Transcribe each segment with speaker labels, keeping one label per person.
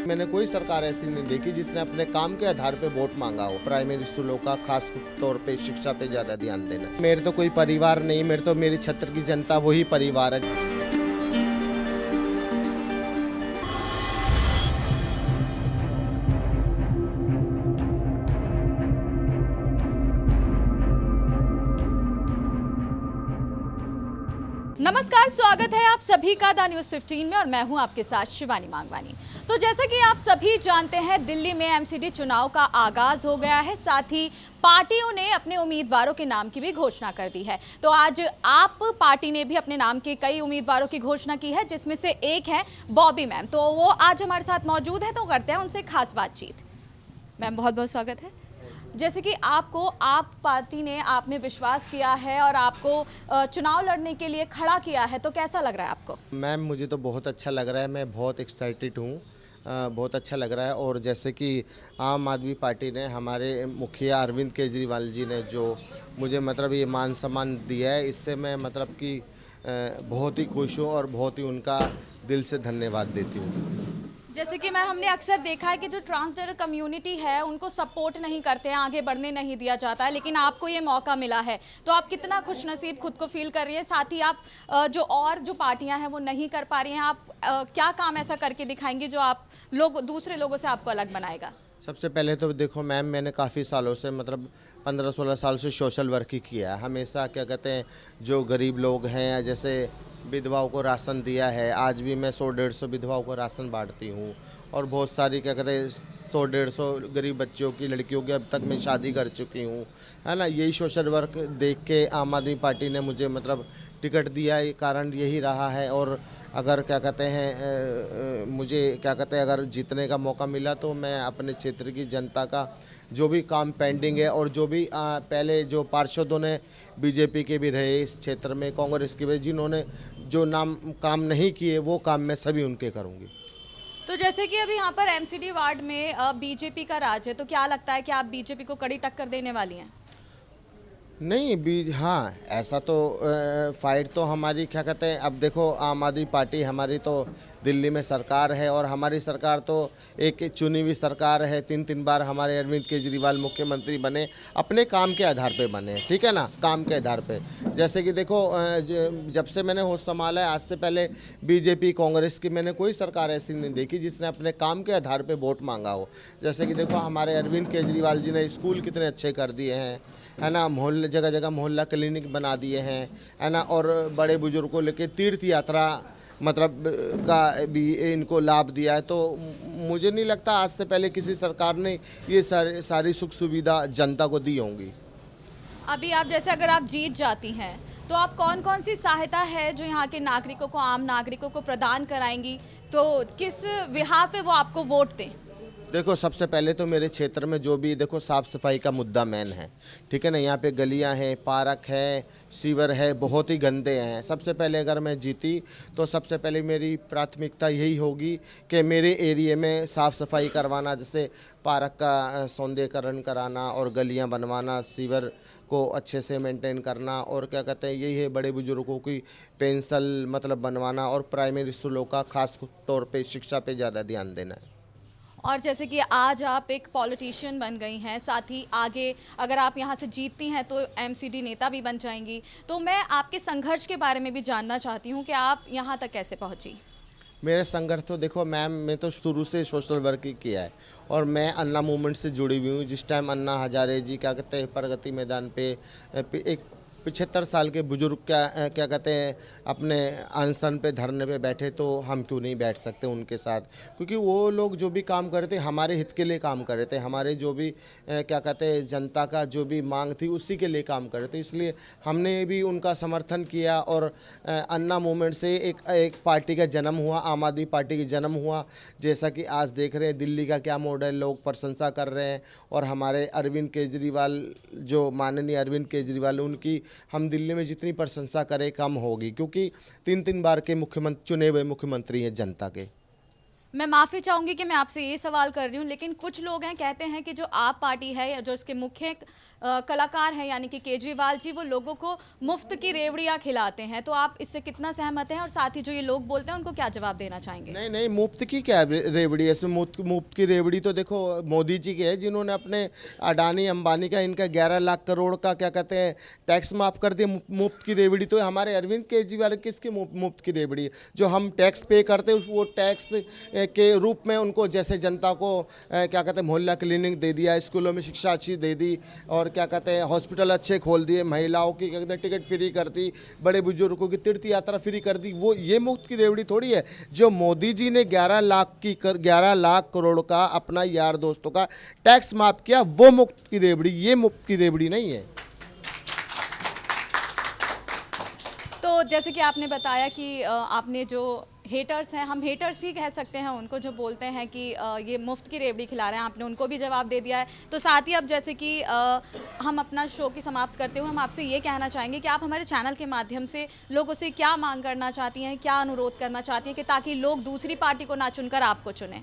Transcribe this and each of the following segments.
Speaker 1: मैंने कोई सरकार ऐसी नहीं देखी जिसने अपने काम के आधार पे वोट मांगा हो। प्राइमरी स्कूलों का खास तौर पे शिक्षा पे ज़्यादा ध्यान देना। मेरे तो कोई परिवार नहीं, मेरी क्षेत्र की जनता वही परिवार है।
Speaker 2: नमस्कार, स्वागत है आप सभी का द न्यूज़ 15 में और मैं हूं आपके साथ शिवानी मांगवानी। तो जैसा कि आप सभी जानते हैं, दिल्ली में एमसीडी चुनाव का आगाज हो गया है। साथ ही पार्टियों ने अपने उम्मीदवारों के नाम की भी घोषणा कर दी है। तो आज आप पार्टी ने भी अपने नाम के कई उम्मीदवारों की घोषणा की है, जिसमें से एक है बॉबी मैम। तो वो आज हमारे साथ मौजूद है, तो करते हैं उनसे खास बातचीत। मैम, बहुत बहुत स्वागत है। जैसे कि आप पार्टी ने आप में विश्वास किया है और आपको चुनाव लड़ने के लिए खड़ा किया है, तो कैसा लग रहा है आपको?
Speaker 1: मैम, मुझे तो बहुत अच्छा लग रहा है। मैं बहुत एक्साइटेड हूँ। बहुत अच्छा लग रहा है। और जैसे कि आम आदमी पार्टी ने, हमारे मुखिया अरविंद केजरीवाल जी ने जो मुझे ये मान सम्मान दिया है, इससे मैं कि बहुत ही खुश हूँ और बहुत ही उनका दिल से धन्यवाद देती हूँ।
Speaker 2: जैसे कि मैम, हमने अक्सर देखा है कि जो ट्रांसजेंडर कम्युनिटी है उनको सपोर्ट नहीं करते हैं, आगे बढ़ने नहीं दिया जाता है, लेकिन आपको ये मौका मिला है, तो आप कितना खुशनसीब खुद को फील कर रही है। साथ ही आप जो पार्टियां हैं वो नहीं कर पा रही हैं, आप क्या काम ऐसा करके दिखाएंगे जो आप दूसरे लोगों से आपको अलग बनाएगा?
Speaker 1: सबसे पहले तो देखो मैम, मैंने काफ़ी सालों से 15-16 साल से सोशल वर्क ही किया है। हमेशा जो गरीब लोग हैं, जैसे विधवाओं को राशन दिया है। आज भी मैं 100-150 विधवाओं को राशन बांटती हूँ। और बहुत सारी 100-150 गरीब बच्चों की, लड़कियों की अब तक मैं शादी कर चुकी हूँ, है ना। यही सोशल वर्क देख के आम आदमी पार्टी ने मुझे टिकट दिया। ये कारण यही रहा है। और अगर मुझे अगर जीतने का मौका मिला तो मैं अपने क्षेत्र की जनता का जो भी काम पेंडिंग है, और जो भी पहले जो पार्षदों ने बीजेपी के भी रहे इस क्षेत्र में, कांग्रेस के भी, जिन्होंने जो काम नहीं किए, वो काम मैं सभी उनके करूँगी।
Speaker 2: तो जैसे कि अभी यहाँ पर एमसीडी वार्ड में बीजेपी का राज है, तो क्या लगता है कि आप बीजेपी को कड़ी टक्कर देने वाली हैं?
Speaker 1: नहीं, हाँ, ऐसा तो फाइट तो हमारी अब देखो, आम आदमी पार्टी हमारी तो दिल्ली में सरकार है, और हमारी सरकार तो एक चुनी हुई सरकार है। 3 बार हमारे अरविंद केजरीवाल मुख्यमंत्री बने, अपने काम के आधार पे बने, ठीक है ना, काम के आधार पे। जैसे कि देखो, जब से मैंने होश संभाला है, आज से पहले बीजेपी कांग्रेस की मैंने कोई सरकार ऐसी नहीं देखी जिसने अपने काम के आधार पे वोट मांगा हो। जैसे कि देखो, हमारे अरविंद केजरीवाल जी ने स्कूल कितने अच्छे कर दिए हैं, है ना। जगह जगह मोहल्ला क्लिनिक बना दिए हैं, है ना। और बड़े बुजुर्ग को लेकर तीर्थ यात्रा का भी इनको लाभ दिया है। तो मुझे नहीं लगता आज से पहले किसी सरकार ने ये सारी सुख सुविधा जनता को दी होंगी।
Speaker 2: अभी आप जैसे अगर आप जीत जाती हैं, तो आप कौन कौन सी सहायता है जो यहाँ के नागरिकों को, आम नागरिकों को प्रदान कराएंगी, तो किस विहार पे वो आपको वोट दें?
Speaker 1: देखो, सबसे पहले तो मेरे क्षेत्र में जो भी देखो साफ़ सफाई का मुद्दा मेन है, ठीक है ना। यहाँ पे गलियाँ हैं, पार्क है, सीवर है, बहुत ही गंदे हैं। सबसे पहले अगर मैं जीती तो सबसे पहले मेरी प्राथमिकता यही होगी कि मेरे एरिया में साफ़ सफाई करवाना, जैसे पार्क का सौंदर्यीकरण कराना और गलियाँ बनवाना, सीवर को अच्छे से मेंटेन करना, और यही है बड़े बुजुर्गों की पेंशन बनवाना, और प्राइमरी स्कूलों का खास तौर पे शिक्षा पे ज़्यादा ध्यान देना है।
Speaker 2: और जैसे कि आज आप एक पॉलिटिशियन बन गई हैं, साथ ही आगे अगर आप यहाँ से जीतती हैं तो एमसीडी नेता भी बन जाएंगी, तो मैं आपके संघर्ष के बारे में भी जानना चाहती हूँ कि आप यहाँ तक कैसे पहुँची?
Speaker 1: मेरे संघर्ष तो देखो मैम, मैं तो शुरू से सोशल वर्क ही किया है, और मैं अन्ना मूवमेंट से जुड़ी हुई हूँ। जिस टाइम अन्ना हजारे जी प्रगति मैदान पे एक 75 साल के बुजुर्ग अपने अनशन पे, धरने पे बैठे, तो हम क्यों नहीं बैठ सकते उनके साथ। क्योंकि वो लोग जो भी काम करते हमारे हित के लिए काम कर रहे थे, हमारे जो भी जनता का जो भी मांग थी उसी के लिए काम कर रहे थे। इसलिए हमने भी उनका समर्थन किया, और अन्ना मूवमेंट से एक पार्टी का जन्म हुआ, आम आदमी पार्टी का जन्म हुआ। जैसा कि आज देख रहे हैं दिल्ली का क्या मॉडल लोग प्रशंसा कर रहे हैं, और हमारे अरविंद केजरीवाल, जो माननीय अरविंद केजरीवाल, उनकी हम दिल्ली में जितनी प्रशंसा करें कम होगी, क्योंकि 3 बार के चुने हुए मुख्यमंत्री हैं जनता के।
Speaker 2: मैं माफ़ी चाहूँगी कि मैं आपसे ये सवाल कर रही हूँ, लेकिन कुछ लोग हैं कहते हैं कि जो आप पार्टी है या जो इसके मुख्य कलाकार हैं यानी कि केजरीवाल जी, वो लोगों को मुफ्त की रेवड़ियाँ खिलाते हैं। तो आप इससे कितना सहमत हैं और साथ ही जो ये लोग बोलते हैं उनको क्या जवाब देना चाहेंगे?
Speaker 1: नहीं नहीं, मुफ्त की क्या रेवड़ी है? इसमें मुफ्त की रेवड़ी तो देखो मोदी जी की है, जिन्होंने अपने अडानी अंबानी का इनका 11 लाख करोड़ का क्या कहते हैं टैक्स माफ़ कर दिया। मुफ्त की रेवड़ी तो हमारे अरविंद केजरीवाल किसकी मुफ्त की रेवड़ी है? जो हम टैक्स पे करते हैं वो टैक्स के रूप में उनको, जैसे जनता को क्या कहते हैं मोहल्ला क्लिनिक दे दिया, स्कूलों में शिक्षा अच्छी दे दी, और क्या कहते हैं हॉस्पिटल अच्छे खोल दिए, महिलाओं की क्या कहते हैं टिकट फ्री कर दी, बड़े बुजुर्गों की तीर्थ यात्रा फ्री कर दी। वो ये मुफ्त की रेवड़ी थोड़ी है। जो मोदी जी ने 11 लाख करोड़ का अपना यार दोस्तों का टैक्स माफ किया, वो मुफ्त की रेवड़ी, ये मुफ्त की रेवड़ी नहीं है।
Speaker 2: तो जैसे कि आपने बताया कि आपने जो हेटर्स हैं, हम हेटर्स ही कह सकते हैं उनको, जो बोलते हैं कि ये मुफ्त की रेवड़ी खिला रहे हैं, आपने उनको भी जवाब दे दिया है। तो साथ ही अब जैसे कि हम अपना शो की समाप्त करते हुए हम आपसे ये कहना चाहेंगे कि आप हमारे चैनल के माध्यम से लोगों से क्या मांग करना चाहती हैं, क्या अनुरोध करना चाहती हैं कि ताकि लोग दूसरी पार्टी को ना चुनकर आपको चुनें?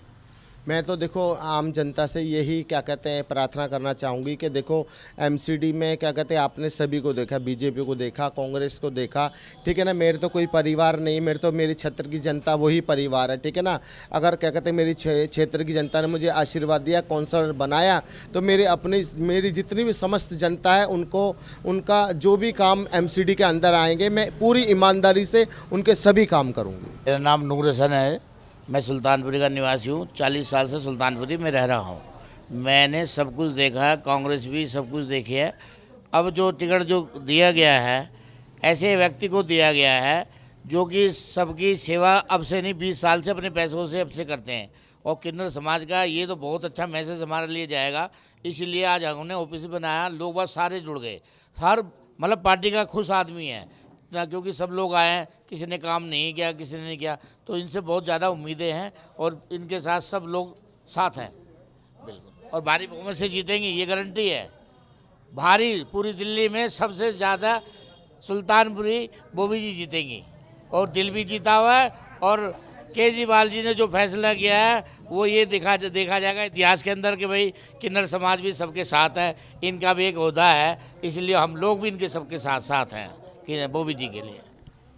Speaker 1: मैं तो देखो आम जनता से यही क्या कहते हैं प्रार्थना करना चाहूँगी कि देखो एमसीडी में क्या कहते हैं आपने सभी को देखा, बीजेपी को देखा, कांग्रेस को देखा, ठीक है ना। मेरे तो कोई परिवार नहीं, मेरे तो मेरी क्षेत्र की जनता वही परिवार है, ठीक है ना। अगर क्या कहते हैं मेरी क्षेत्र की जनता ने मुझे आशीर्वाद दिया, काउंसलर बनाया, तो मेरी जितनी भी समस्त जनता है उनको उनका जो भी काम एमसीडी के अंदर आएंगे, मैं पूरी ईमानदारी से उनके सभी काम करूँगी।
Speaker 3: मेरा नाम नूर हसन है, मैं सुल्तानपुरी का निवासी हूँ। 40 साल से सुल्तानपुरी में रह रहा हूँ। मैंने सब कुछ देखा है, कांग्रेस भी सब कुछ देखी है। अब जो टिकट जो दिया गया है, ऐसे व्यक्ति को दिया गया है जो कि सबकी सेवा अब से नहीं 20 साल से अपने पैसों से अब से करते हैं। और किन्नर समाज का ये तो बहुत अच्छा मैसेज हमारे लिए जाएगा, इसलिए आज हमने ओपीसी बनाया। लोग बस सारे जुड़ गए, हर मतलब पार्टी का खुश आदमी है ना, क्योंकि सब लोग आए हैं, किसी ने काम नहीं किया, किसी ने नहीं किया, तो इनसे बहुत ज़्यादा उम्मीदें हैं और इनके साथ सब लोग साथ हैं बिल्कुल। और भारी बहुमत से जीतेंगे, ये गारंटी है। भारी पूरी दिल्ली में सबसे ज़्यादा सुल्तानपुरी बॉबी जी जीतेंगी और दिल भी जीता हुआ है। और केजरीवाल जी ने जो फैसला किया है वो ये देखा जाएगा इतिहास के अंदर कि भाई किन्नर समाज भी सबके साथ है, इनका भी एक ओहदा है, इसलिए हम लोग भी इनके सबके साथ हैं कि बॉबी जी के लिए।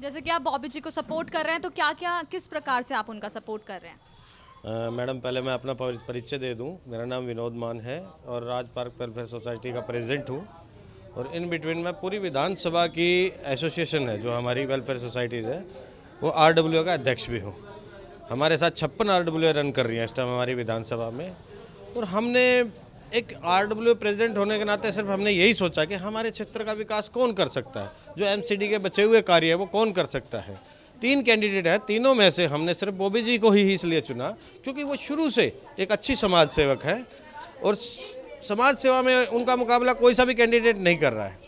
Speaker 2: जैसे कि आप बॉबी जी को सपोर्ट कर रहे हैं, तो क्या किस प्रकार से आप उनका सपोर्ट कर रहे हैं?
Speaker 4: मैडम पहले मैं अपना परिचय दे दूं। मेरा नाम विनोद मान है और राज पार्क वेलफेयर सोसाइटी का प्रेसिडेंट हूं। और इन बिटवीन मैं पूरी विधानसभा की एसोसिएशन है जो हमारी वेलफेयर सोसाइटीज़ है, वो RWA का अध्यक्ष भी हूँ। हमारे साथ 56 RWA रन कर रही हैं इस टाइम हमारी विधानसभा में। और हमने एक RWA प्रेसिडेंट होने के नाते सिर्फ हमने यही सोचा कि हमारे क्षेत्र का विकास कौन कर सकता है, जो एमसीडी के बचे हुए कार्य है वो कौन कर सकता है। 3 कैंडिडेट है, तीनों में से हमने सिर्फ बॉबी जी को ही इसलिए चुना क्योंकि वो शुरू से एक अच्छी समाज सेवक है और समाज सेवा में उनका मुकाबला कोई सा भी कैंडिडेट नहीं कर रहा है।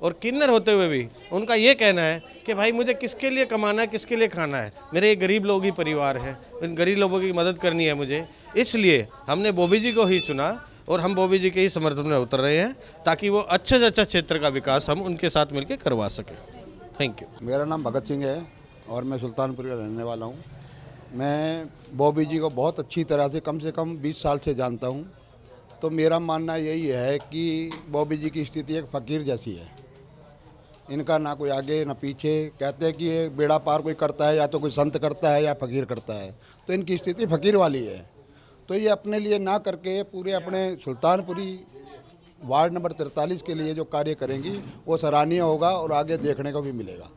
Speaker 4: और किन्नर होते हुए भी उनका ये कहना है कि भाई मुझे किसके लिए कमाना है, किसके लिए खाना है, मेरे ये गरीब लोग ही परिवार है, इन गरीब लोगों की मदद करनी है मुझे, इसलिए हमने बॉबी जी को ही चुना और हम बॉबी जी के ही समर्थन में उतर रहे हैं ताकि वो अच्छे से अच्छा क्षेत्र का विकास हम उनके साथ मिलकर करवा सकें। Thank you.
Speaker 5: मेरा नाम भगत सिंह है और मैं सुल्तानपुर का रहने वाला हूँ। मैं बॉबी जी को बहुत अच्छी तरह से कम 20 साल से जानता हूँ। तो मेरा मानना यही है कि बॉबी जी की स्थिति एक फ़कीर जैसी है। इनका ना कोई आगे ना पीछे। कहते हैं कि ये बेड़ा पार कोई करता है, या तो कोई संत करता है या फ़कीर करता है, तो इनकी स्थिति फ़कीर वाली है। तो ये अपने लिए ना करके पूरे अपने सुल्तानपुरी वार्ड नंबर 43 के लिए जो कार्य करेंगी वो सराहनीय होगा और आगे देखने को भी मिलेगा।